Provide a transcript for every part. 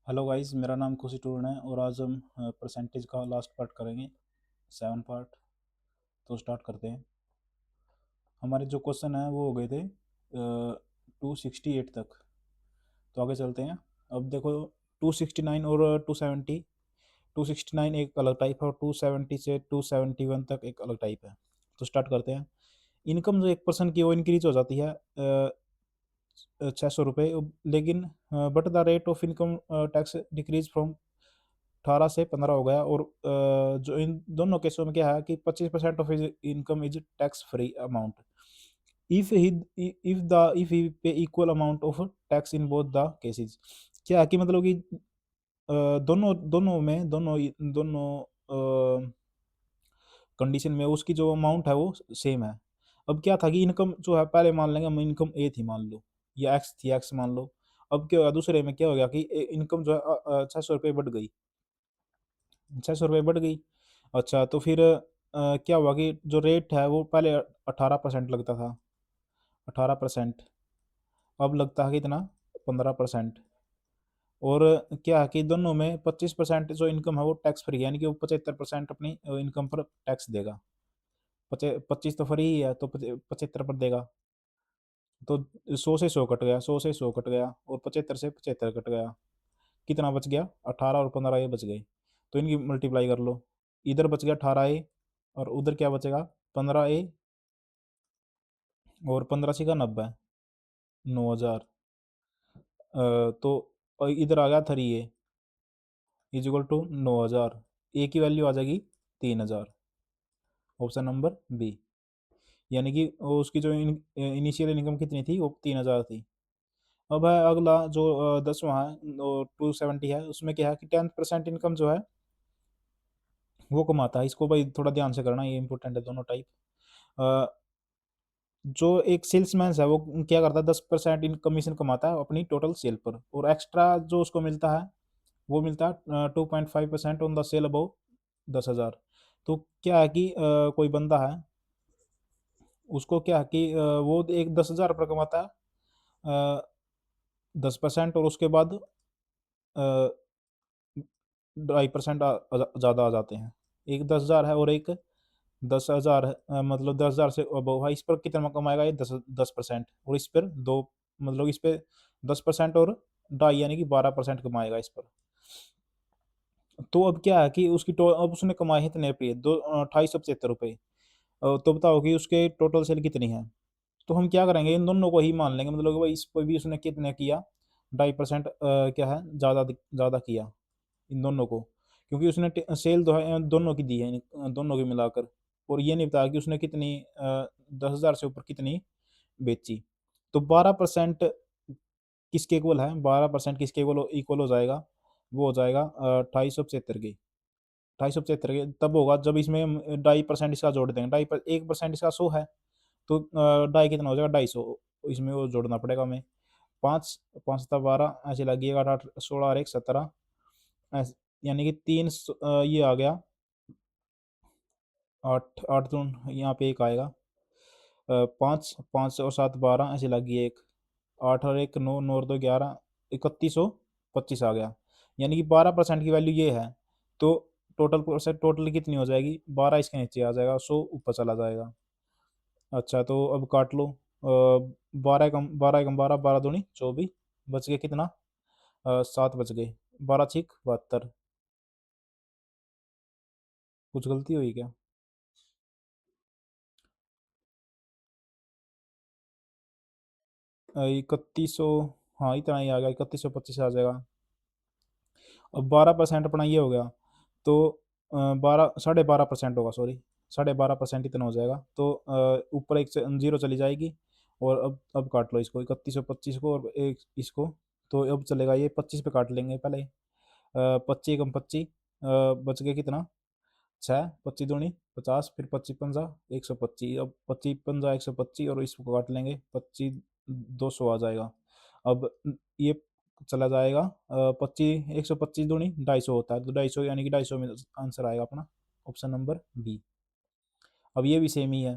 Hello guys, मेरा नाम खुशी टूर्ण है और आज हम परसेंटेज का लास्ट पार्ट करेंगे। 7 पार्ट। तो स्टार्ट करते हैं। हमारे जो क्वेश्चन है वो हो गए थे 268 तक। तो आगे चलते हैं। अब देखो, 269 और 270। 269 एक अलग टाइप है और 270 से 271 तक एक अलग टाइप है। तो स्टार्ट करते हैं। इनकम जो एक पर्सन की वो इंक्रीज हो जाती है 600 रुपये, लेकिन but the rate of income tax decrease from 18 से 15 हो गया। और जो इन दोनों केसों में क्या है कि 25% of his income is tax free amount if he pay equal amount of tax in both the cases. क्या है कि मतलब कि दोनों दोनों में दोनों दोनों कंडीशन में उसकी जो अमाउंट है वो सेम है। अब क्या था कि इनकम जो है, पहले मान लेंगे हम इनकम ए थी मान लो, या एक्स थी, एक्स मान लो। अब क्या होगा, दूसरे में क्या हो गया कि इनकम जो है 600 रुपये बढ़ गई। 600 रुपये बढ़ गई। अच्छा, तो फिर क्या हुआ कि जो रेट है वो पहले 18% लगता था। 18%। अब लगता है कितना? 15%। और क्या है कि दोनों में 25% जो इनकम है वो टैक्स फ्री है, यानी कि वो 75% अपनी इनकम पर टैक्स देगा। 25 तो फ्री ही है, तो 75 पर देगा। तो 100 से 100 कट गया, 100 से 100 कट गया, और 75 से 75 कट गया। कितना बच गया? 18 और 15 ये बच गए। तो इनकी मल्टीप्लाई कर लो। इधर बच गया 18 ए, और उधर क्या बचेगा? 15 ए, और 15 का 90, 9,000। तो इधर आ गया 3 A is equal to 9,000। A की वैल्यू आ जाएगी 3,000। Option number B. यानी कि वो उसकी जो इनिशियल इनकम कितनी थी, वो 3,000 थी। अब है अगला जो 10वां है, 270 है। उसमें क्या है कि 10% इनकम जो है वो कमाता है। इसको भाई थोड़ा ध्यान से करना, ये इंपॉर्टेंट है दोनों टाइप। जो एक सेल्समैन है वो क्या करता है, 10% इन कमीशन कमाता है अपनी टोटल सेल पर, और एक्स्ट्रा जो उसको मिलता है वो मिलता है 2.5% ऑन द सेल अबव 10,000। तो क्या है कि कोई बंदा है, उसको क्या है कि वो एक 10,000 रुपये कमाता है 10%, और उसके बाद 2.5% ज़्यादा आ जाते हैं। एक 10,000 है और एक 10,000 है, मतलब 10,000 से अबव है। इस पर कितना कमाएगा ये? 10%। और इस पर दो, मतलब इस पे 10% और ढाई, यानी कि 12% कमाएगा इस पर। तो अब क्या है कि अब उसने कमाए इतने रुपये, 2,275 रुपये। तो बताओ कि उसके टोटल सेल कितनी है। तो हम क्या करेंगे, इन दोनों को ही मान लेंगे, मतलब कि भाई इस पर भी उसने कितने किया, 2.5% क्या है, ज़्यादा ज़्यादा किया इन दोनों को। क्योंकि उसने सेल दोनों की दी है, दोनों की मिलाकर। और ये नहीं बताया कि उसने कितनी 10,000 से ऊपर कितनी बेची। तो 12% किसके इक्वल है? 12% किसके इक्वल इक्वल हो जाएगा? वो हो जाएगा 2,275 के। 2,275 के तब होगा जब इसमें हम 2.5% इसका जोड़ देंगे। 1% इसका 100 है, तो ढाई कितना हो जाएगा? 250। इसमें वो जोड़ना पड़ेगा हमें। पाँच, पाँच सत्ता 12, ऐसे लगेगा 8 8 16 और 1 17। यानी कि ये आ गया 8 8 दून, यहाँ पे एक आएगा। 5 5 और 7 12, ऐसे लगी एक। 8 और 1 9, 9 और 2 11, 3125 आ गया। यानी कि 12% की वैल्यू ये है। तो टोटल कितनी हो जाएगी? 12 इसके नीचे आ जाएगा, 100 ऊपर चला जाएगा। अच्छा, तो अब काट लो। 12 कम 12, 12 दूनी 24, बच गए कितना? 7 बच गए। 12 छिक 72। कुछ गलती हुई क्या? 3100। हाँ, इतना ही आ गया, 3125 आ जाएगा। अब 12% अपना ये हो गया। तो 12 12.5% होगा, सॉरी। 12.5% इतना हो जाएगा। तो ऊपर एक जीरो चली जाएगी। और अब काट लो इसको, 3125 को और एक इसको। तो अब चलेगा ये 25 पे काट लेंगे पहले। 25 कम 25, बच गया कितना? 6। 25 दूनी 50, फिर 25 पंजा 125। अब 25 पंजा 125, और इसको काट लेंगे 25, 200 आ जाएगा। अब ये चला जाएगा 25, 125 दूनी 250 होता है, तो 250, यानी कि 250 में आंसर आएगा अपना। Option number B. अब ये भी सेम ही है।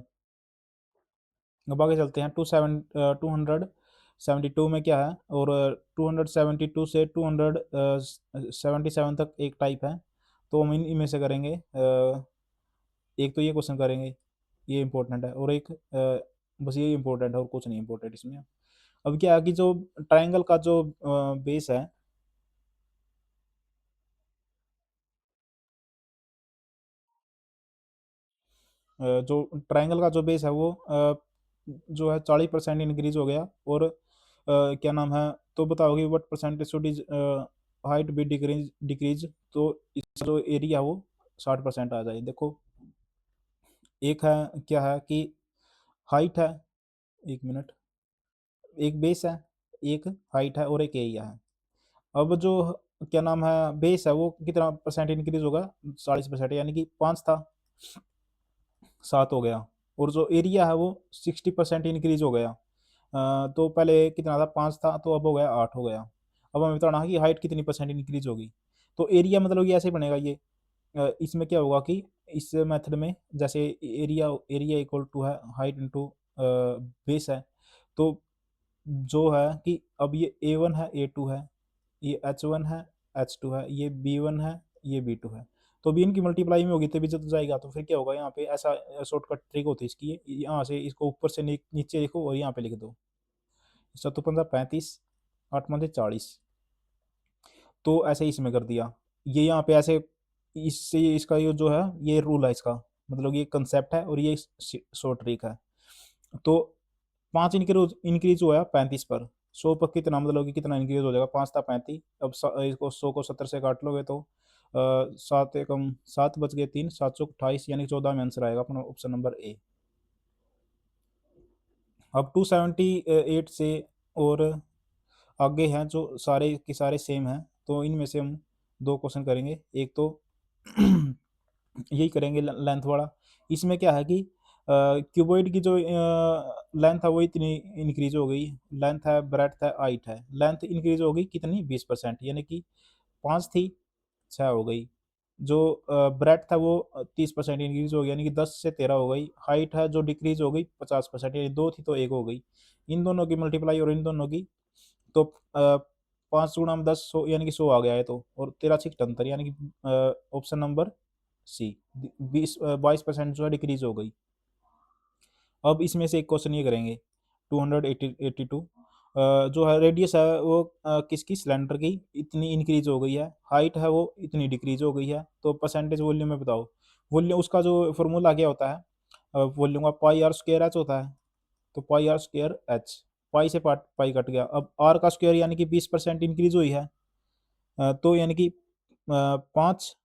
अब आगे चलते हैं। 2 हंड्रेड 72 में क्या है, और 272 से 277 तक एक टाइप है। तो हम इनमें से करेंगे, एक तो ये क्वेश्चन करेंगे, ये इंपॉर्टेंट है, और एक बस ये इंपॉर्टेंट है और कुछ नहीं इंपॉर्टेंट इसमें। अब क्या है कि जो ट्रायंगल का जो बेस है, जो ट्रायंगल का जो बेस है वो जो है 40% इंक्रीज हो गया, और क्या नाम है, तो बताओगे what percentage should is height be decrease decrease. तो इसका जो एरिया वो 60% आ जाए। देखो, एक है, क्या है कि हाइट है, एक मिनट, एक बेस है, एक हाइट है और एक एरिया है। अब जो क्या नाम है बेस है वो कितना परसेंट इंक्रीज होगा, 40%, यानी कि 5 था, 7 हो गया। और जो एरिया है वो 60% इंक्रीज हो गया। तो पहले कितना था, 5 था, तो अब हो गया 8 हो गया। अब हमें बताना है कि हाइट कितनी परसेंट इंक्रीज होगी। तो एरिया मतलब ये ऐसे बनेगा, ये इसमें क्या होगा कि इस मेथड में जैसे एरिया एरिया इक्वल टू है हाइट इंटू बेस है। तो जो है कि अब ये A1 है, A2 है, ये H1 है, H2 है, ये B1 है, ये B2 है। तो भी इनकी मल्टीप्लाई में होगी तभी जब जाएगा। तो फिर क्या होगा, यहाँ पे ऐसा शॉर्टकट ट्रिक होती है इसकी, यहाँ से इसको ऊपर से नीचे लिखो और यहाँ पे लिख दो, 7 × 5 = 35, 8 × 40। तो ऐसे ही इसमें कर दिया, ये यहाँ पे ऐसे, इससे इसका ये जो है ये रूल है इसका, मतलब ये कंसेप्ट है और ये शॉर्ट ट्रिक है। तो 5 इंक्रीज इंक्रीज हुआ 35 पर, 100 पर कितना, मतलब कि कितना इंक्रीज हो जाएगा, 5 था 35। अब इसको 100 को 70 से काट लोगे तो 7 बच गए 3, 728, यानी 14 में आंसर आएगा अपना ऑप्शन नंबर ए। अब 278 से और आगे हैं जो सारे के सारे सेम हैं, तो इनमें से हम दो क्वेश्चन करेंगे। एक तो यही करेंगे लेंथ वाला। इसमें क्या है कि क्यूबॉइड की जो लेंथ है वो इतनी इंक्रीज हो गई, लेंथ है, ब्रेड्थ है, हाइट है, लेंथ इंक्रीज हो गई कितनी, 20%, यानी कि 5 थी, 6 हो गई। जो ब्रेड्थ था वो 30% इंक्रीज हो गई, यानी कि 10 से 13 हो गई। हाइट है जो डिक्रीज हो गई 50%, यानी 2 थी तो 1 हो गई। इन दोनों की मल्टीप्लाई और इन दोनों की, तो 5 × 10 100, यानी कि 100 आ गया है। तो और 13 अंतर, यानी कि ऑप्शन नंबर सी, 22% जो है डिक्रीज हो गई। अब इसमें से एक क्वेश्चन ये करेंगे, 282, जो है रेडियस है वो किसकी, सिलेंडर की इतनी इंक्रीज हो गई है, हाइट है वो इतनी डिक्रीज हो गई है। तो परसेंटेज वॉल्यूम में बताओ। वॉल्यूम उसका जो फॉर्मूला क्या होता है, वॉल्यूम का πr² h होता है। तो πr²h, पाई से पार्ट पाई कट गया। अब आर का स्क्वायर यानी कि 20% इंक्रीज हुई है, तो यानी कि 5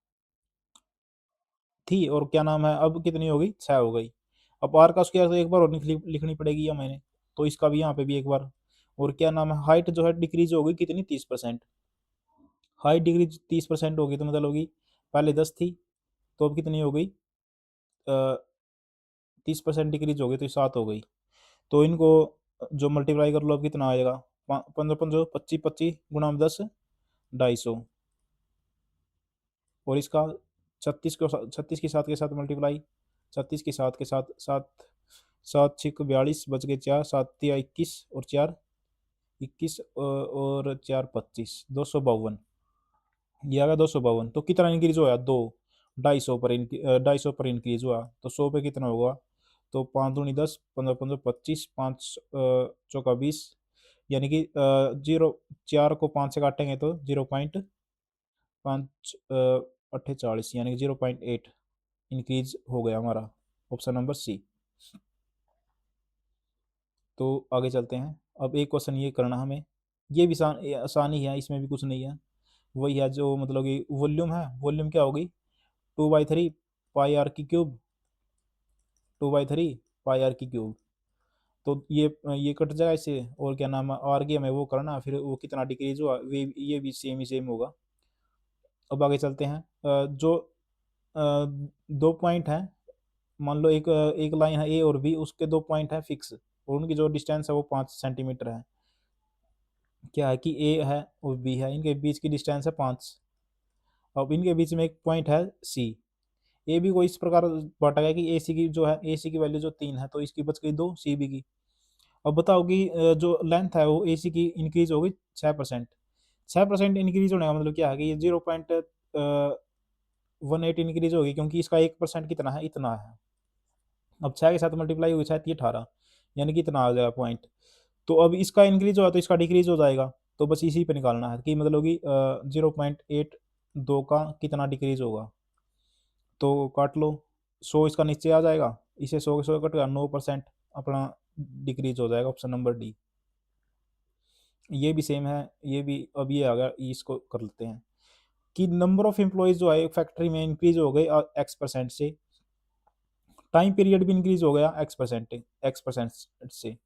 थी, और क्या नाम है अब कितनी हो गई, 6 हो गई। अब आर का स्क्वायर तो एक बार और लिखनी पड़ेगी या मैंने, तो इसका भी यहाँ पे भी एक बार। और क्या नाम है, हाइट जो है डिक्रीज हो गई कितनी, 30%। हाइट डिक्रीज 30% होगी तो मतलब होगी, पहले 10 थी तो अब कितनी हो गई, 30% डिक्रीज हो गई तो 7 हो गई। तो इनको जो मल्टीप्लाई कर लो अब कितना आएगा, 15 15 25 25 × 10 250। और इसका 36 के साथ मल्टीप्लाई, 36 के साथ 7, 7 × 6 = 42, बच गए 4, 7 × 21 और 4 21, और 4 25, 252। ये आ गया 252। तो कितना इंक्रीज हुआ, 2, 250 पर इंक्रीज हुआ। तो 100 पे कितना होगा, तो 5 दूनी 10, 15 15 25, 5 चौका 20, यानी कि जीरो, 4 को 5 से काटेंगे तो 0.5 48, यानी कि 0.8 इंक्रीज हो गया हमारा, ऑप्शन नंबर सी। तो आगे चलते हैं। अब एक क्वेश्चन ये करना हमें, ये भी आसानी है, इसमें भी कुछ नहीं है। वही है जो मतलब कि वॉल्यूम है, वॉल्यूम क्या होगी, 2/3 πr³, 2/3 πr³। तो ये कट जाएगा इससे, और क्या नाम है आर की हमें वो करना, फिर वो कितना डिक्रीज हुआ, वे ये भी सेम ही सेम होगा। अब आगे चलते हैं। जो दो पॉइंट हैं, मान लो एक लाइन है ए और बी, उसके 2 पॉइंट है फिक्स, और उनकी जो डिस्टेंस है वो 5 सेंटीमीटर है। क्या है कि ए है और बी है, इनके बीच की डिस्टेंस है 5। अब इनके बीच में एक पॉइंट है सी। ए बी को इस प्रकार बांटा गया कि ए सी की जो है, ए सी की वैल्यू जो 3 है, तो इसकी बच गई 2 सी बी की। अब बताओ कि जो लेंथ है वो एसी की इंक्रीज हो गई 6%। 6% इंक्रीज होने का मतलब क्या है कि ये 0.18 इंक्रीज होगी, क्योंकि इसका 1% कितना है, इतना है। अब 6 के साथ मल्टीप्लाई हुई 6 18, यानी कि इतना आ जाएगा पॉइंट। तो अब इसका इंक्रीज हुआ तो इसका डिक्रीज हो जाएगा। तो बस इसी पे निकालना है कि मतलब कि 0.82 का कितना डिक्रीज होगा। तो काट लो, 100 इसका नीचे आ जाएगा, इसे 100 के 100 कट गया, 9% अपना डिक्रीज हो जाएगा, ऑप्शन नंबर डी। ये भी सेम है, ये भी। अब ये आ गया, इसको कर लेते हैं कि नंबर ऑफ एम्प्लॉयज जो है फैक्ट्री में इंक्रीज हो गए X% से, टाइम पीरियड भी इंक्रीज हो गया X% से।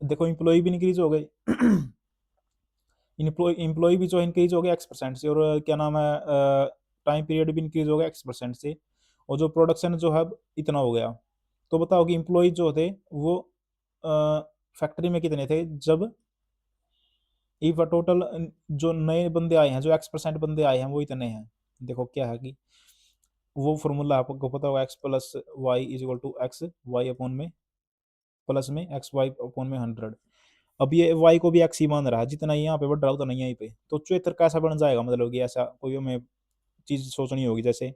देखो एम्प्लॉय भी इंक्रीज हो गए एम्प्लॉय भी जो इंक्रीज हो गया X% से, और क्या नाम है, टाइम पीरियड भी इंक्रीज हो गया X% से, और जो प्रोडक्शन जो है इतना हो गया। तो बताओ कि एम्प्लॉय जो थे वो फैक्ट्री में कितने थे जब इफ टोटल जो नए बंदे आए हैं, जो X% बंदे आए हैं वो इतने हैं। देखो क्या है कि वो फॉर्मूला आपको पता होगा, X plus Y is equal to X Y upon में प्लस में एक्स वाई अपॉन में 100। अब ये वाई को भी एक्स ही मान रहा है, जितना यहाँ पे बढ़ रहा है उतना यहीं पे, तो चौहत्तर कैसा बन जाएगा, मतलब कि ऐसा कोई हमें चीज सोचनी होगी। जैसे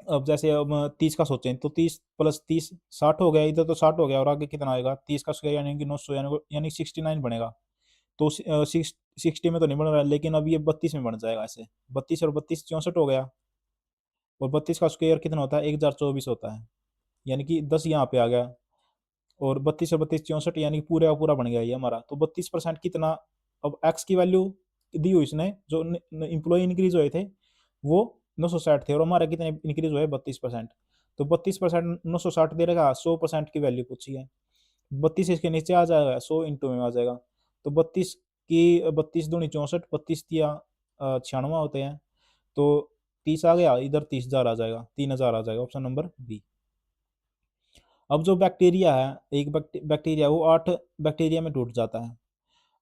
अब जैसे अब 30 का सोचें तो 30 + 30 60 हो गया, इधर तो 60 हो गया, और आगे कितना आएगा 30 का स्क्वायर यानी कि 900, यानी 69 बनेगा। तो 60 में तो नहीं बन रहा है, लेकिन अब ये 32 में बन जाएगा ऐसे। 32 और 32 64 हो गया, और 32 का स्क्वायर कितना होता है, 1024 होता है, यानी कि 10 यहाँ पे आ गया, और 32 और 32 64, यानी कि पूरा का पूरा बन गया ये हमारा। तो 32% कितना, अब एक्स की वैल्यू दी हुई इसने, जो इम्प्लॉय इंक्रीज हुए थे वो 960 थे, और हमारे कितने इंक्रीज हुए 32%। तो 32% 960 दे रखा, 100% की वैल्यू पूछी है। 32 इसके नीचे आ जाएगा, 100 इंटू में आ जाएगा। तो 32 की 32 दूनी 64, 32 तिया 96 होते हैं। तो 30 आ गया, इधर 30,000 आ जाएगा, 3,000 आ जाएगा, ऑप्शन नंबर बी। अब जो बैक्टीरिया है, एक बैक्टीरिया वो 8 बैक्टीरिया में टूट जाता है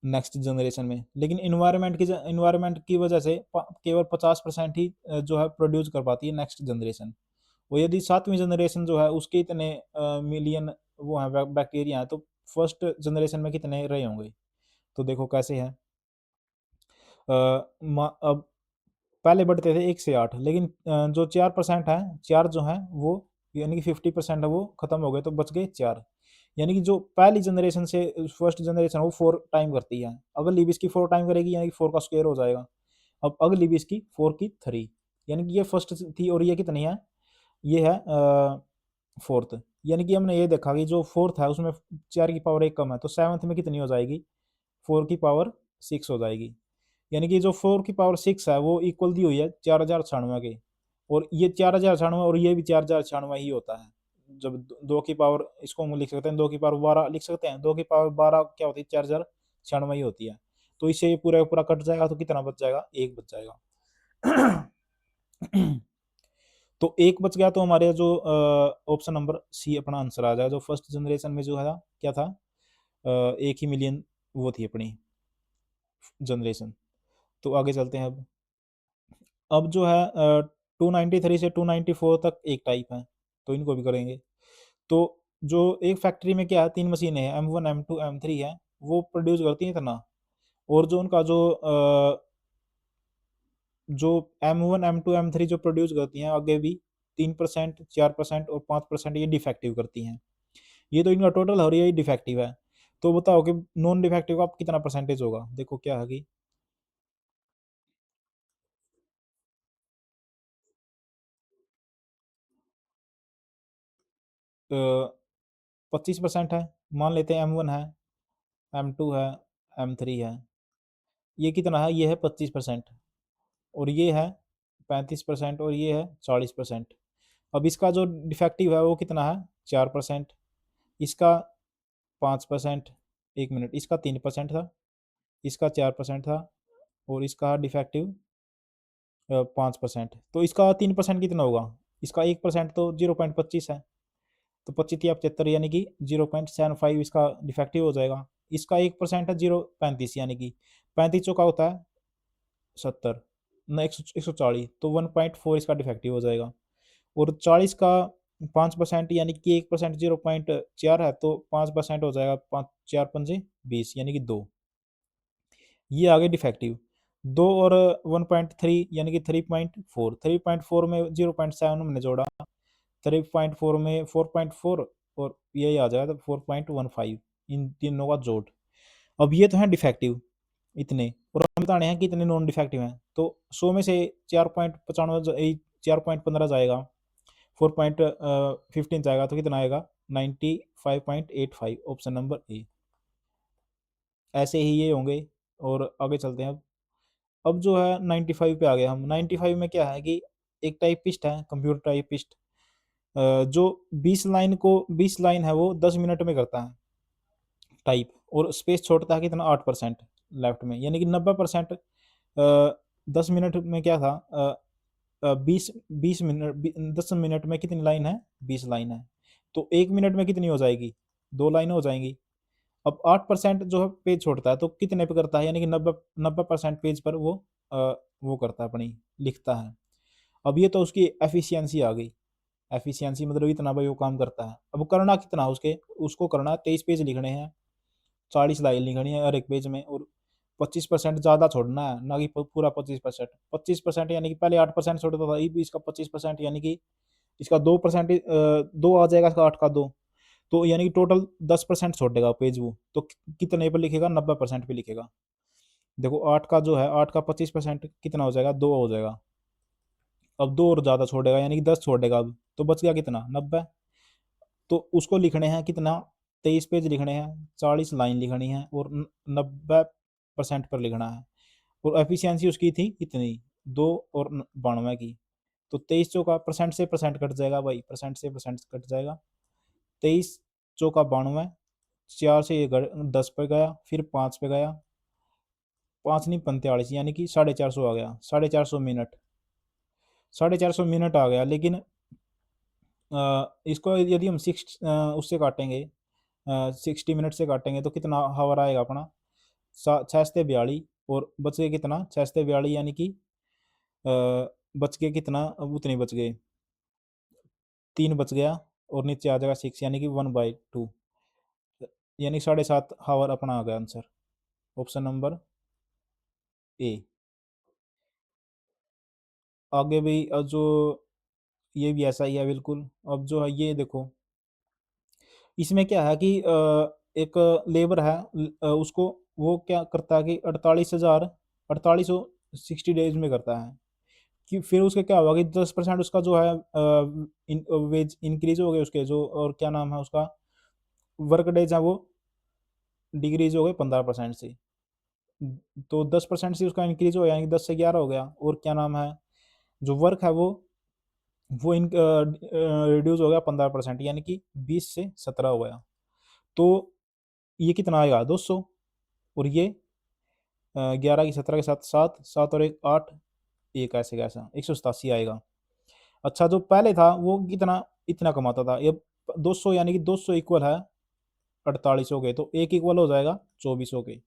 नेक्स्ट जनरेशन में, लेकिन इन्वायरमेंट की वजह से केवल 50% ही जो है प्रोड्यूस कर पाती है नेक्स्ट जनरेशन। और यदि 7वीं जनरेशन जो है उसके इतने मिलियन वो हैं बैक्टीरिया हैं, तो फर्स्ट जनरेशन में कितने रहे होंगे। तो देखो कैसे है, अब पहले बढ़ते थे 1 से 8, लेकिन जो 4% है, चार जो है वो, यानी कि 50% है वो खत्म हो गए, तो बच गए 4। यानी कि जो पहली जनरेशन से फर्स्ट जनरेशन वो 4 टाइम करती है, अगली भी इसकी 4 टाइम करेगी, यानी कि 4 का स्क्वायर हो जाएगा। अब अगली भी इसकी 4 की 3, यानी कि ये फर्स्ट थी, और ये कितनी है, ये है फोर्थ। यानी कि हमने ये देखा कि जो फोर्थ है उसमें 4 की पावर 1 कम है, तो सेवन्थ में कितनी हो जाएगी, 4 की पावर 6 हो जाएगी। यानी कि जो 4 की पावर 6 है वो इक्वल दी हुई है 4096 के, और ये 4096 और ये भी 4096 ही होता है। जब 2 की पावर, इसको हम लिख सकते हैं 2 की पावर 12 लिख सकते हैं, 2 की पावर 12 क्या होती है, 4096 ही होती है। तो इससे ये पूरा पूरा कट जाएगा, तो कितना बच जाएगा, एक बच जाएगा। तो एक बच गया, तो हमारे जो ऑप्शन नंबर सी अपना आंसर आ जाएगा, जो फर्स्ट जनरेशन में जो है क्या था, 1 ही मिलियन वो थी अपनी जनरेशन। तो आगे चलते हैं। अब जो है 293 से 294 तक एक टाइप है, तो इनको भी करेंगे। तो जो एक फैक्ट्री में क्या है, 3 मशीनें हैं, M1 M2 M3 है, वो प्रोड्यूस करती हैं इतना। और जो उनका जो M1 M2 M3 जो प्रोड्यूस करती हैं आगे भी 3% 4% और 5% ये डिफेक्टिव करती हैं। ये तो इनका टोटल हो रही है डिफेक्टिव है। तो बताओ कि नॉन डिफेक्टिव का कितना परसेंटेज होगा। देखो क्या है कि 25% है, मान लेते हैं M1 है, M2 है, M3 है। ये कितना है, ये है 25%, और ये है 35%, और ये है 40%। अब इसका जो डिफेक्टिव है वो कितना है, 4%। इसका 5%, 1 मिनट, इसका 3% था, इसका 4% था, और इसका डिफेक्टिव 5%। तो इसका 3% कितना होगा, इसका 1% तो 0.25 है, तो 25 या 75, यानी कि 0.75 इसका डिफेक्टिव हो जाएगा। इसका 1% है 0.35, यानी कि 35 चौका होता है 70 ना 140, तो 1.4 इसका डिफेक्टिव हो जाएगा। और 40 का 5% यानी कि 1% 0.4 है, तो 5% हो जाएगा, 5 4 पंजे 20 यानी कि 2। ये आ गए डिफेक्टिव। 2 और 1.3 यानी कि 3.4, 3.4 में 0.7 हमने जोड़ा, 3.4 में 4.4 और यही आ जाएगा तो 4.15, इन तीनों का जोड़। अब ये तो हैं डिफेक्टिव इतने, और हम बताने हैं कि इतने नॉन डिफेक्टिव हैं, तो 100 में से 4.95 4.15 जाएगा, 4.15 जाएगा तो कितना आएगा, 95.85, ऑप्शन नंबर ए। ऐसे ही ये होंगे। और आगे चलते हैं। अब जो है 95 पे आ गए हम। 95 में क्या है कि एक टाइपिस्ट है, कंप्यूटर टाइपिस्ट, जो 20 लाइन को 20 लाइन है वो 10 मिनट में करता है टाइप, और स्पेस छोड़ता है कितना, 8% लेफ्ट में, यानी कि 90%। 10 मिनट में क्या था, 20 मिनट 10 मिनट में कितनी लाइन है, 20 लाइन है, तो 1 मिनट में कितनी हो जाएगी, 2 लाइनें हो जाएंगी। अब 8% जो है पेज छोड़ता है, तो कितने पे करता है, यानी कि 90% पेज पर वो करता है अपनी, लिखता है। अब ये तो उसकी एफिशिएंसी आ गई। एफिशिएंसी मतलब इतना भाई वो काम करता है। अब करना कितना उसके, उसको करना 23 पेज लिखने हैं, 40 लाइन लिखनी है हर एक पेज में, और 25% ज़्यादा छोड़ना है, ना कि पूरा 25%। 25% यानी कि पहले 8% छोड़ता था, अब इसका 25% यानी कि इसका 2%, 2 आ जाएगा, इसका 8 का 2, तो यानी कि टोटल 10% छोड़ेगा पेज वो, तो कितने पे लिखेगा, 90% पे लिखेगा। देखो 8 का जो है, 8 का 25% कितना हो जाएगा, 2 हो जाएगा। अब 2 और ज़्यादा छोड़ेगा, यानी कि 10 छोड़ेगा, अब तो बच गया कितना, 90। तो उसको लिखने हैं कितना, 23 पेज लिखने हैं, 40 लाइन लिखनी है, और 90% पर लिखना है, और एफिशिएंसी उसकी थी कितनी, 2 और 92 की। तो 23 चौका परसेंट से परसेंट कट जाएगा भाई, परसेंट से परसेंट कट जाएगा। 23 चौका 92, 4 से ये 10 पे गया, फिर 5 पे गया, 5 नहीं 45, यानी कि 450 आ गया, 450 मिनट, 450 मिनट आ गया। लेकिन इसको यदि हम उससे काटेंगे, 60 मिनट से काटेंगे, तो कितना हावर आएगा अपना, 6 से 42, और बच गए कितना, 6 से 42, यानी कि बच गए कितना, अब उतने बच गए, 3 बच गया, और नीचे आ जाएगा 6, यानी कि 1/2, यानी 7.5 हावर अपना आ गया आंसर, ऑप्शन नंबर ए। आगे भी जो ये भी ऐसा ही है बिल्कुल। अब जो है ये देखो, इसमें क्या है कि एक लेबर है, उसको वो क्या करता है कि 48 डेज में करता है, कि फिर उसका क्या हुआ कि 10% उसका जो है वेज इंक्रीज हो गए उसके, जो और क्या नाम है उसका, वर्क डेज है वो डिक्रीज हो गए 15% से। तो 10% से उसका इंक्रीज हो गया, यानी कि 10 से 11 हो गया, और क्या नाम है, जो वर्क है वो इन रिड्यूस हो गया 15%, यानी कि 20 से 17 हो गया। तो ये कितना आएगा, 200, और ये 11 की 17 के साथ 7, 7 और 1 8, एक ऐसे कैसा 187 आएगा। अच्छा, जो पहले था वो कितना, इतना कमाता था, ये 200, यानी कि 200 इक्वल है 48 के, तो एक इक्वल हो जाएगा 24 के।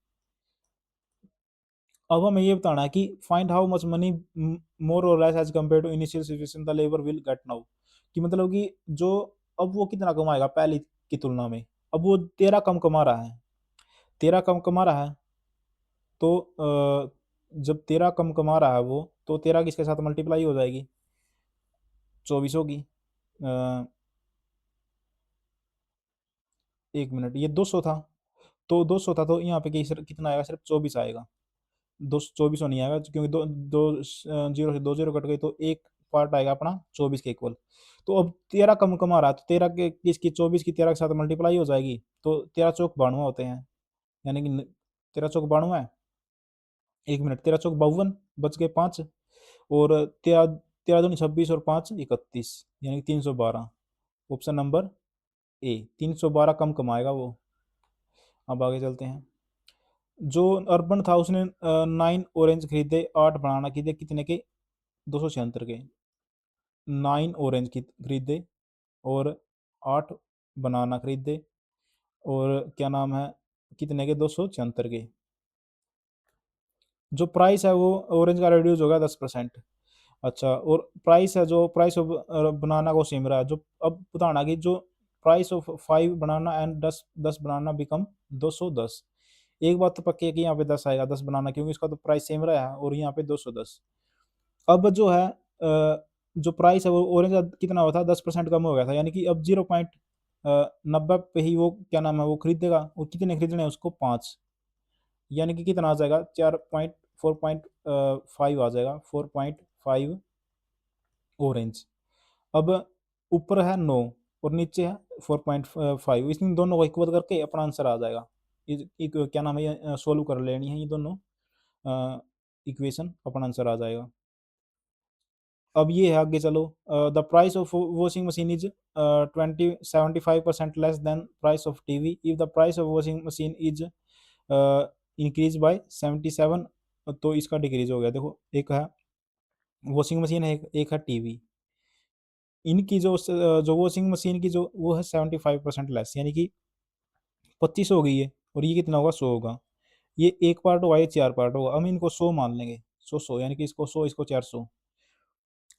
अब हमें ये बताना है कि find how much money more और less as compare to initial situation the labour will get now, कि मतलब कि जो अब वो कितना कमाएगा पहले की तुलना में, अब वो 13 कम कमा रहा है, 13 कम कमा रहा है, तो जब 13 कम कमा रहा है वो, तो 13 किसके साथ मल्टीप्लाई हो जाएगी, 24 की। 1 मिनट, ये 200 था, तो 200 था, तो यहाँ पे कितना आएगा, सिर्फ 24 आएगा। 224 नहीं आएगा, क्योंकि दो दो जीरो से 2 जीरो कट गई, तो एक पार्ट आएगा अपना 24 के इक्वल। तो अब 13 कम कमा रहा है, तो 13 के किसकी, 24 की 13 के साथ मल्टीप्लाई हो जाएगी, तो 13 चौक 92 होते हैं, यानी कि 13 चौक 92 है। 1 मिनट, 13 चौक 52, बच गए 5, और 13 13 दूनी 26, और 5 31, यानी कि 312, ऑप्शन नंबर ए। 312 कम कमाएगा वो। अब आगे चलते हैं। जो अर्बन था उसने 9 ऑरेंज खरीदे, 8 बनाना खरीदे, कितने के, 276 के। 9 ऑरेंज की खरीदे, और 8 बनाना खरीदे, और क्या नाम है, कितने के, 276 के। जो प्राइस है वो ऑरेंज का रिड्यूस होगा 10%, अच्छा, और प्राइस है जो प्राइस ऑफ बनाना को सिम रहा है जो, अब बताना कि जो price of 5 banana and 10 banana become 210। एक बात तो पक्की है कि यहाँ पे 10 आएगा, 10 बनाना, क्योंकि इसका तो प्राइस सेम रहा है, और यहाँ पे 210। अब जो है जो प्राइस है वो ऑरेंज का कितना हुआ था, 10% कम हो गया था, यानी कि अब 0.90 पे ही वो क्या नाम है वो खरीदेगा, और कितने खरीदने हैं उसको, 5। यानी कि कितना आ जाएगा, 4.4.5 आ जाएगा, 4.5 ऑरेंज। अब ऊपर है 9 और नीचे है 4.5, इन दोनों को इक्वल करके अपना आंसर आ जाएगा। क्या नाम है, ये सोल्व कर लेनी है ये दोनों इक्वेशन, अपना आंसर आ जाएगा। अब ये है, आगे चलो। The price of washing machine is 75% less than price of TV if the price of washing machine is increase by 77। तो इसका डिक्रीज हो गया, देखो एक है वॉशिंग मशीन है, एक है टीवी। इनकी जो वॉशिंग मशीन की जो वो है 75% लेस, यानी कि 25 हो गई है, और ये कितना होगा, 100 होगा। ये एक पार्ट होगा, ये 4 पार्ट होगा, हम इनको 100 मान लेंगे, 100 यानी कि इसको 100, इसको 400।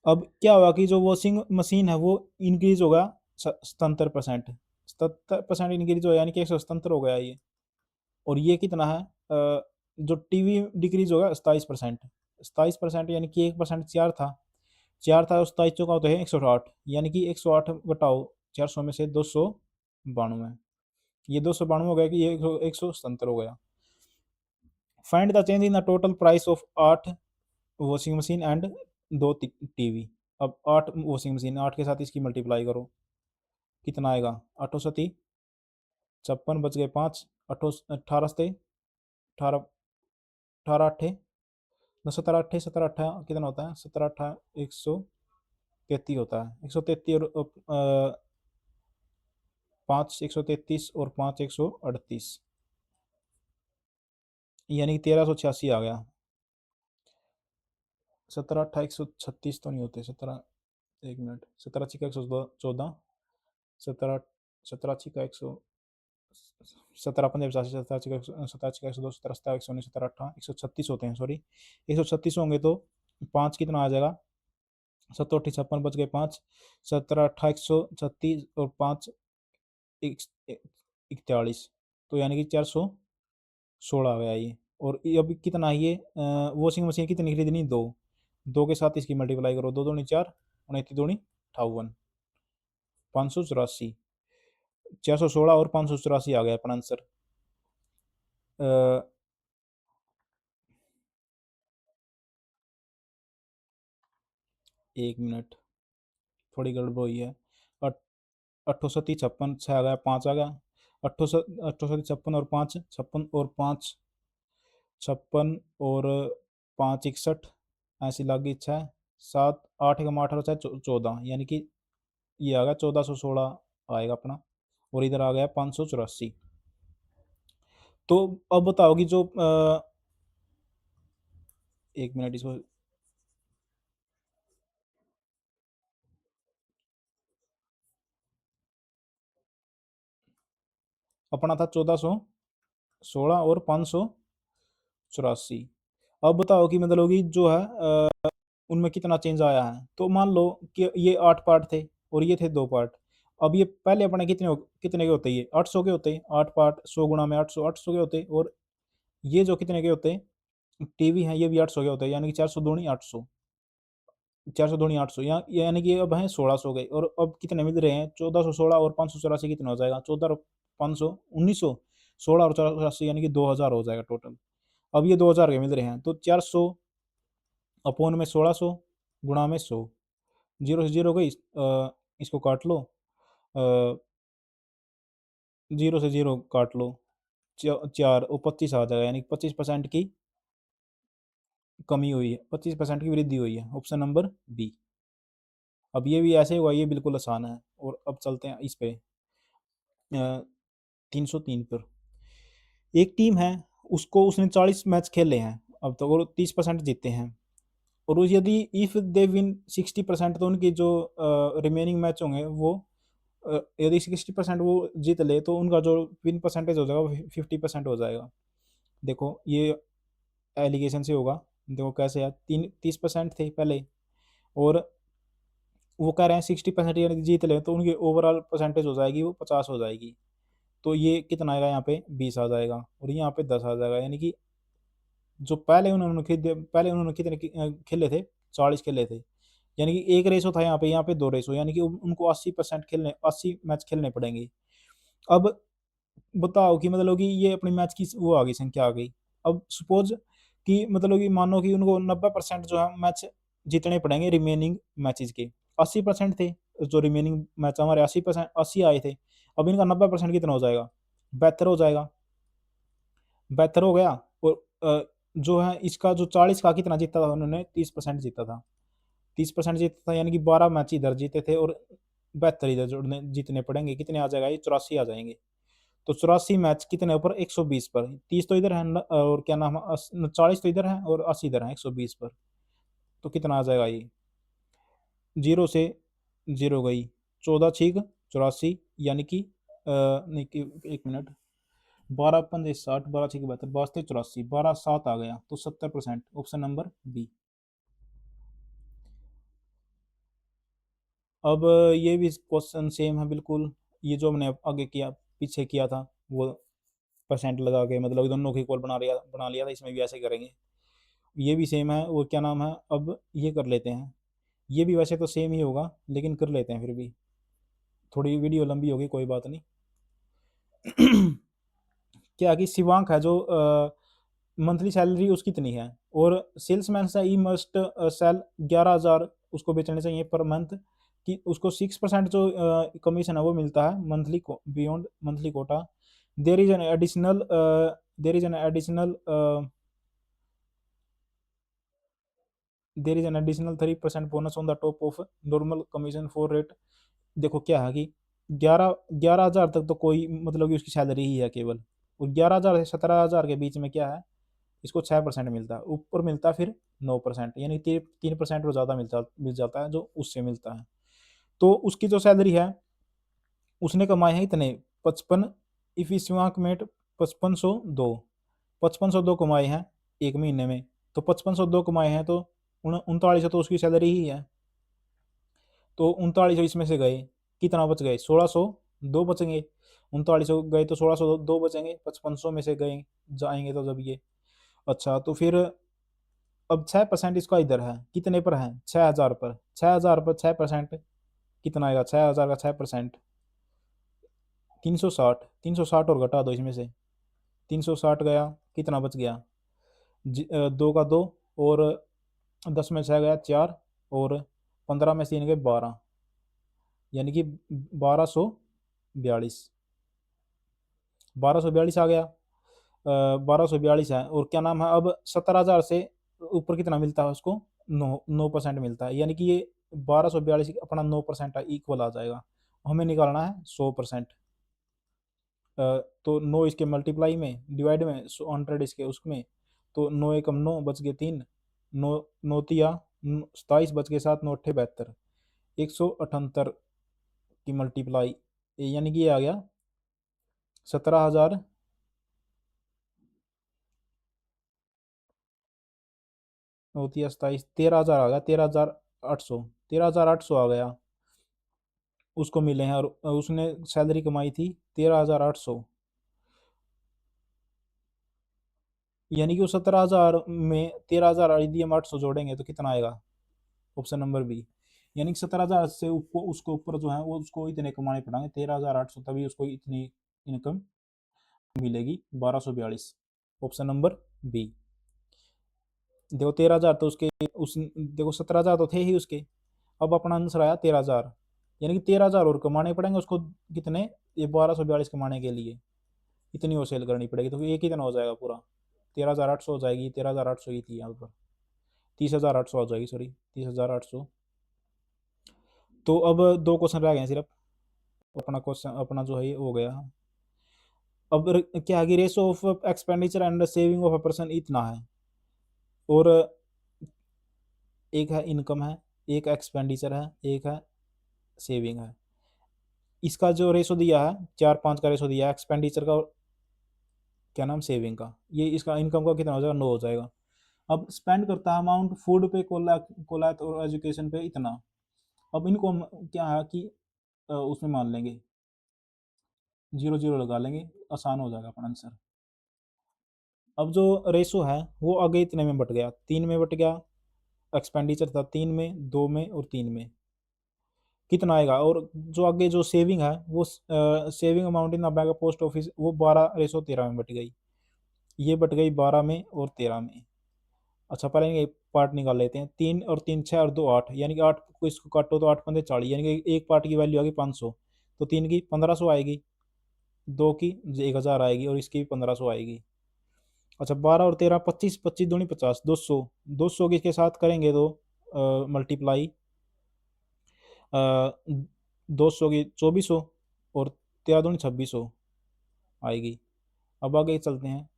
अब क्या होगा कि जो वॉशिंग मशीन है वो इंक्रीज होगा 77%, 77% इंक्रीज हो, यानी कि 177 हो गया ये। और ये कितना है, जो टीवी डिक्रीज होगा 27%, 27% यानी कि 1% चार था, चार था, 27 चौका होता है 108, यानी कि 108 घटाओ 400 में से 292, ये 292 हो गया कि ये 177 हो गया। Find the change in the total price of 8 washing machine and 2 TV. अब 8 वॉशिंग मशीन, 8 के साथ इसकी मल्टीप्लाई करो, कितना आएगा, 8 सती 56, बच गए 5, 18 से 18, 18 अट्ठे 17 अट्ठे 17 अट्ठा कितना होता है, 17 अट्ठा 133 होता है, 133 और 5 133 और 5 138, यानी कि 1386 आ गया। 17 अट्ठा 136 तो नहीं होते, 17, एक मिनट, 17 छिका 114, 17, 17 छिका 100, 17 पंजे 85, 17 छिका 102, 17 17 119, 17 अट्ठा 136 होते हैं, सॉरी 136 होंगे, तो 5 कितना आ जाएगा, 7 अट्ठी 56, बच गए 5, 17 अट्ठा 136 और 5 41, तो यानी कि 416 आ गया ये। और ये अब कितना है, ये वॉशिंग मशीन कितनी खरीदनी, दो, दो के साथ इसकी मल्टीप्लाई करो, दो दूनी 4, उनती दूनी 58, 584, 416 और 584 आ गया अपना आंसर। एक मिनट, थोड़ी गड़बड़ हुई है। अट- अट्ठो सती 56 छः आ गया, 5 आ गया, अट्ठो सती 56 और 5 56 और 5 56 और 5 61, ऐसी लगी 6 7 8 का 18 छः 14, यानी कि ये आ गया 1416 आएगा अपना, और इधर आ गया 584। तो अब बताओ कि जो एक मिनट इसको, अपना था 1416 और 584। अब बताओ कि मतलब कि जो है उनमें कितना चेंज आया है। तो मान लो कि ये 8 पार्ट थे और ये थे 2 पार्ट। अब ये पहले अपने कितने के होते हैं, ये 800 के होते हैं, 8 पार्ट 100 गुणा में 800, 800 के होते हैं, और ये जो कितने के होते हैं, टीवी हैं, ये भी 800 के होते हैं, यानी कि 400 दूनी 800, 400 दूनी 800, यानी कि अब हैं 1600 गए, और अब कितने मिल रहे हैं, 1416 और 584 कितना हो जाएगा, 14 और 500 1900, 16 और 84 यानी कि 2000 हो जाएगा टोटल। अब ये 2000 के मिल रहे हैं, तो 400 अपॉन में 1600 गुणा में 100, जीरो से जीरो गई, इसको काट लो, जीरो से जीरो काट लो, चार और 25 आ जाएगा, यानी 25% की कमी हुई है, 25% की वृद्धि हुई है, ऑप्शन नंबर बी। अब ये भी ऐसे हुआ, ये बिल्कुल आसान है। और अब चलते हैं इस पे 303 पर। एक टीम है, उसको उसने 40 मैच खेले हैं अब तक, और 30% जीते हैं, और यदि इफ दे विन 60%, तो उनकी जो रिमेनिंग मैच होंगे वो यदि 60% वो जीत ले, तो उनका जो विन परसेंटेज हो जाएगा वो 50% हो जाएगा। देखो ये एलिगेशन से होगा, देखो कैसे है, 30% थे पहले, और वो कह रहे हैं 60% यानी कि जीत लें तो उनकी ओवरऑल परसेंटेज हो जाएगी वो 50 हो जाएगी। तो ये कितना आएगा यहाँ पे 20 आ जाएगा और यहाँ पे 10 आ जाएगा, यानी कि जो पहले उन्होंने कितने खेले थे, 40 खेले थे, यानी कि एक रेसो था यहाँ पे 2 रेसो, यानी कि उनको 80% खेलने 80 मैच खेलने पड़ेंगे। अब बताओ कि मतलब कि ये अपनी मैच की वो आ गई, संख्या आ गई। अब सपोज कि मतलब कि मानो कि उनको 90% जो है मैच जीतने पड़ेंगे रिमेनिंग मैचेस के। 80% थे जो रिमेनिंग मैच हमारे 80% 80 आए थे। अब इनका 90% कितना हो जाएगा, 72 हो जाएगा। बेहतर हो गया। और जो है इसका जो 40 का कितना जीता था उन्होंने, 30% जीता था। 30% जीता था, यानी कि 12 मैच इधर जीते थे और 72 इधर जोड़ने जीतने पड़ेंगे। कितने आ जाएगा ये, 84 आ जाएंगे। तो 84 मैच कितने ऊपर, 120 पर। 30 तो इधर है और क्या नाम है 40 तो इधर है और 80 इधर है 120 पर। तो कितना आ जाएगा ये, जीरो से जीरो गई, 14×6 = 84, यानी कि नहीं कि 1 मिनट, 12×5 = 60, 12×6 = 72, 12×3 = 84, 12×7 आ गया, तो 70%, ऑप्शन नंबर बी। अब ये भी क्वेश्चन सेम है बिल्कुल, ये जो हमने आगे किया पीछे किया था वो परसेंट लगा के मतलब दोनों की इक्वल बना लिया था, इसमें भी ऐसे करेंगे। ये भी सेम है और क्या नाम है, अब ये कर लेते हैं। ये भी वैसे तो सेम ही होगा लेकिन कर लेते हैं फिर भी, थोड़ी वीडियो लंबी होगी कोई बात नहीं। क्या कि शिवांक है जो मंथली सैलरी उसकी इतनी है और सेल्समैन से ई मस्ट सेल 11,000 उसको बेचने चाहिए पर मंथ, कि उसको 6% जो कमीशन है वो मिलता है मंथली को beyond monthly quota. There is an additional there is an additional there is an additional 3% bonus on the top of normal commission for rate. देखो क्या है कि 11,000 तक तो कोई मतलब कि उसकी सैलरी ही है केवल, और 11,000 से 17,000 के बीच में क्या है, इसको 6% मिलता है, ऊपर मिलता है फिर 9%, यानी 3% और ज़्यादा मिल जाता है जो उससे मिलता है। तो उसकी जो सैलरी है उसने कमाए हैं इतने 55, इफ शिवांक मेट 5502, 5502 कमाए हैं एक महीने में। तो 5502 कमाए हैं तो 3900 तो उसकी सैलरी ही है। तो 3900 इसमें से गए, कितना बच गए, 1602 बचेंगे। 3900 गए तो 1602 बचेंगे, 5500 में से गए जाएंगे तो जब ये। अच्छा तो फिर अब 6% इसका इधर है, कितने पर है, 6000 पर। 6000 पर 6% कितना आएगा, 6000 का 6%, 360। 360 और घटा दो इसमें से, 360 गया, कितना बच गया, 2 का 2, और 10 में 6 गया 4, और 15 में 3 गए 12, यानी कि 1242। 1242 आ गया, 1242 है। और क्या नाम है, अब 17,000 से ऊपर कितना मिलता है उसको, 9% मिलता है, यानी कि ये 1242 अपना 9% इक्वल आ जाएगा। हमें निकालना है 100%। तो 9 इसके मल्टीप्लाई में, डिवाइड में, 100 इसके उसमें, तो 9 एकम 9 बच गए 3, 9 9 तिया 27 बच गए 7, 9 अट्ठे 72, 178 की मल्टीप्लाई, यानी कि ये आ गया 17,000, 9 तिया 27, 13,000 आ गया, 13,800, 13,800 आ गया उसको मिले हैं। और उसने सैलरी कमाई थी 13,800, यानी कि वो 17,000 में 13,000 यदि हम 800 जोड़ेंगे तो कितना आएगा, ऑप्शन नंबर बी। यानी कि 17,000 से ऊपर उसको ऊपर जो है वो उसको इतने कमाने पड़ेंगे 13,800, तभी उसको इतनी इनकम मिलेगी 1242, ऑप्शन नंबर बी। देखो 13,000 तो उसके उस देखो 17,000 तो थे ही उसके, अब अपना आंसर आया 13,000, यानी कि 13,000 और कमाने पड़ेंगे उसको, कितने, ये 1242 कमाने के लिए इतनी और सेल करनी पड़ेगी, तो ये कितना हो जाएगा पूरा, 13,800 हो जाएगी, 13,800 ही थी यहाँ पर, 30,800 आ जाएगी, सॉरी 30,800। तो अब 2 क्वेश्चन रह गए हैं सिर्फ, अपना क्वेश्चन अपना जो है ये हो गया। अब क्या है कि ratio of expenditure and saving of a person इतना है, और एक है इनकम है, एक एक्सपेंडिचर है, एक है सेविंग है। इसका जो रेशो दिया है 4:5 का रेशो दिया है एक्सपेंडिचर का, और क्या नाम सेविंग का, ये इसका इनकम का कितना हो जाएगा, 9 हो जाएगा। अब स्पेंड करता है अमाउंट फूड पे, कोलैथ और एजुकेशन पे इतना। अब इनको हम क्या है कि उसमें मान लेंगे, 0 0 लगा लेंगे, आसान हो जाएगा अपना आंसर। अब जो रेशो है वो आगे इतने में बट गया, 3 में बट गया, एक्सपेंडिचर था 3 में, 2 में और 3 में, कितना आएगा? और जो आगे जो सेविंग है वो saving amount in bank post office, वो 12:13 में बट गई, ये बट गई 12 में और 13 में। अच्छा पहले एक पार्ट निकाल लेते हैं, 3 और 3 6 और 2 8, यानी कि 8 को इसको काटो तो 8 पंजे 40, यानी कि एक पार्ट की वैल्यू आ गई 500, तो 3 की 1500 आएगी, 2 की 1000 आएगी और इसकी भी 1500 आएगी। अच्छा 12 और 13 25, 25 दूनी 50, 200, 200 के साथ करेंगे तो मल्टीप्लाई, 200 की 2400 और 13 दूनी 2600 आएगी। अब आगे चलते हैं,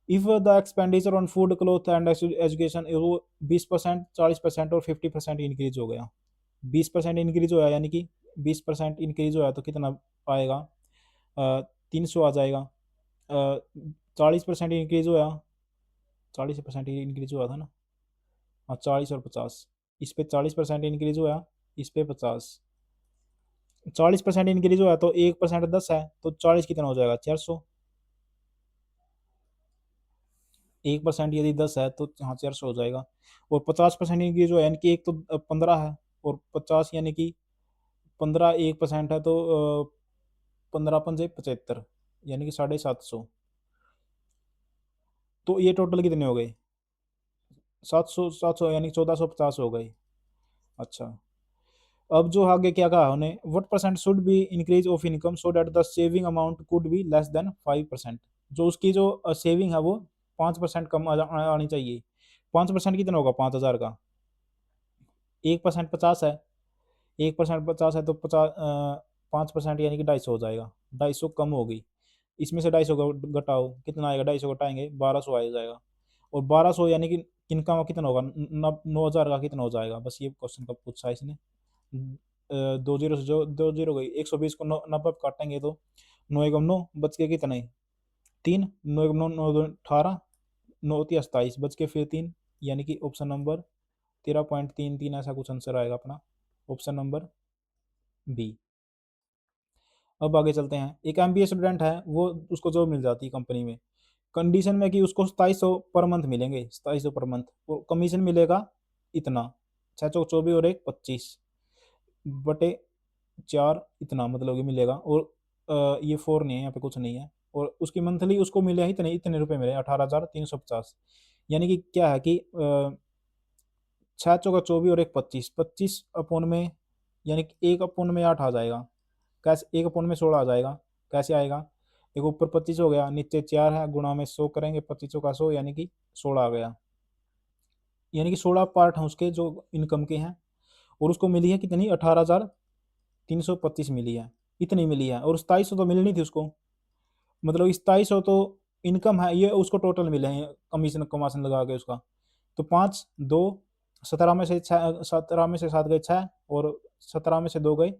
if the expenditure on food cloth and education, वो 20%, 40% और 50% इंक्रीज हो गया। 20% इंक्रीज होया, यानी कि 20% इंक्रीज होया तो कितना आएगा? 300 आ जाएगा। 40% इंक्रीज होया, 40% इंक्रीज हुआ था ना, हाँ 40 और 50, इस पे 40% इंक्रीज हुआ, इस पे 50, 40% इंक्रीज हुआ तो 1% 10 है, तो 40 कितना हो जाएगा? 400। 1% यदि 10 है तो हाँ 400 हो जाएगा। और 50% इंक्रीज हुआ, यानी कि एक तो 15 है, और 50 यानी कि 15 1% है, तो 15 पंजे 75, यानी कि 750। तो ये टोटल कितने हो गए? 700 700, यानी 1450 हो गए। अच्छा, अब जो आगे क्या कहा उन्हें, what percent should be increase of income so that the saving amount could be less than 5%। जो उसकी जो सेविंग है वो 5% कम आनी चाहिए। 5% कितना होगा 5000 का? 1% 50 है, 1% 50 है तो 5% यानी कि 250 हो जाएगा, 250 कम होगी। इसमें से 250 का घटाओ, कितना आएगा? 250 घटाएंगे 1200 आ जाएगा। और 1200 यानी कि इनका कितना होगा? 9000 का कितना हो जाएगा? बस ये क्वेश्चन का पूछा है इसने। 2 जीरो से जो 2 जीरो गई, 120 को 90 काटेंगे तो 9 एकम 9, बच के कितने? 3, 9 एकम 9, 9 2 18, 9 3 27, बच के फिर 3, यानी कि ऑप्शन नंबर 13.33 ऐसा कुछ आंसर आएगा अपना, ऑप्शन नंबर बी। अब आगे चलते हैं, एक एमबीए स्टूडेंट है, वो उसको जॉब मिल जाती है कंपनी में, कंडीशन में कि उसको 2700 पर मंथ मिलेंगे, 2700 पर मंथ, और कमीशन मिलेगा इतना, 6 चौक 24 और 1 25 बटे 4, इतना मतलब कि मिलेगा। और ये 4 नहीं है, यहाँ पे कुछ नहीं है। और उसकी मंथली उसको मिले इतने इतने रुपए मिले, 18,350, यानी कि क्या है कि 6 चौका 24 और 1 25, 25 में, यानी कि 1/8 आ जाएगा। कैसे? 1/16 आ जाएगा, कैसे आएगा? देखो ऊपर 25 हो गया, नीचे 4 है, गुणा में 100 करेंगे, 25 का 100, यानी कि 16 आ गया। यानी कि 16 पार्ट हैं उसके जो इनकम के हैं, और उसको मिली है कितनी? 18,325 मिली है, इतनी मिली है। और 2700 तो मिलनी थी उसको, मतलब 2700 तो इनकम है, ये उसको टोटल मिले हैं कमीशन कमाशन लगा के उसका। तो 5 2, 17 में से 6, 17 में से 7 गए 6, और 17 में से 2 गए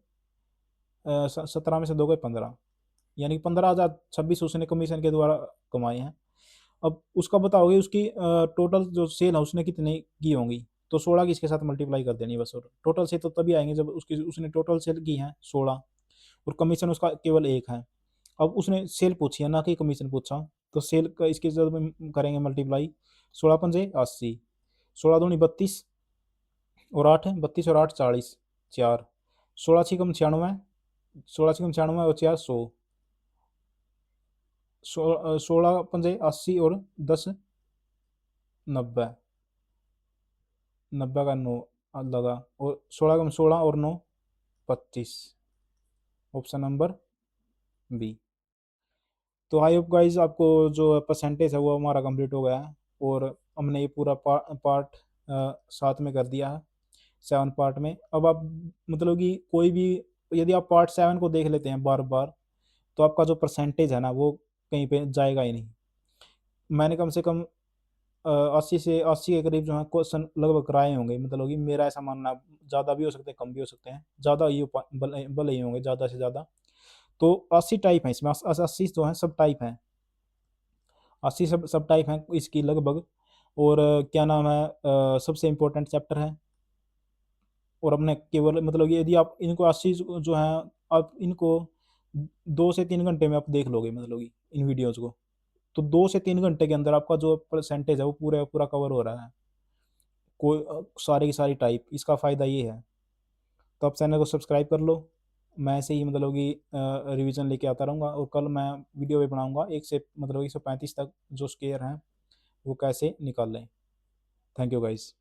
17 में से 2 गए 15, यानी कि 15,026 उसने कमीशन के द्वारा कमाए हैं। अब उसका बताओगे उसकी टोटल जो सेल है उसने कितनी की होंगी, तो 16 की इसके साथ मल्टीप्लाई कर देनी बस। और टोटल से तो तभी आएंगे जब उसकी उसने टोटल सेल की है 16, और कमीशन उसका केवल 1 है। अब उसने सेल पूछी है ना कि कमीशन पूछा, तो सेल का इसके जब हम करेंगे मल्टीप्लाई, 16 पंजे 80, 16 दूनी 32 और 8 32 और 8 40, 4, 16 छिकम 96, 16 छिकम 96 और 4 100, 16 पंजे 80 और 10 90, 90 का 9 लगा, और 16 कम 16 और 9 25, ऑप्शन नंबर बी। तो आई होप गाइज आपको जो परसेंटेज है वो हमारा कंप्लीट हो गया है, और हमने ये पूरा पार्ट साथ में कर दिया है 7 पार्ट में। अब आप मतलब कि कोई भी, यदि आप पार्ट 7 को देख लेते हैं बार बार, तो आपका जो परसेंटेज है ना वो कहीं पे जाएगा ही नहीं। मैंने कम से कम 80 के करीब जो है क्वेश्चन लगभग कराए होंगे, मतलब कि मेरा ऐसा मानना, ज़्यादा भी हो सकते हैं कम भी हो सकते हैं, ज़्यादा ही भले ही होंगे ज़्यादा से ज़्यादा। तो 80 टाइप है इसमें, 80 जो है सब टाइप हैं, 80 सब सब टाइप हैं इसकी लगभग। और क्या नाम है, सबसे इम्पोर्टेंट चैप्टर है। और अपने केवल मतलब ये यदि आप इनको 80 जो है, आप इनको 2 से 3 घंटे में आप देख लोगे मतलब कि इन वीडियोज़ को। तो 2 से 3 घंटे के अंदर आपका जो परसेंटेज है वो पूरा पूरा कवर हो रहा है। कोई सारी की सारी टाइप, इसका फ़ायदा ये है। तो आप चैनल को सब्सक्राइब कर लो। मैं ऐसे ही मतलब कि रिवीजन लेके आता रहूँगा, और कल मैं वीडियो भी बनाऊँगा 1 से मतलब 135 तक जो स्क्वायर हैं वो कैसे निकालें। Thank you guys.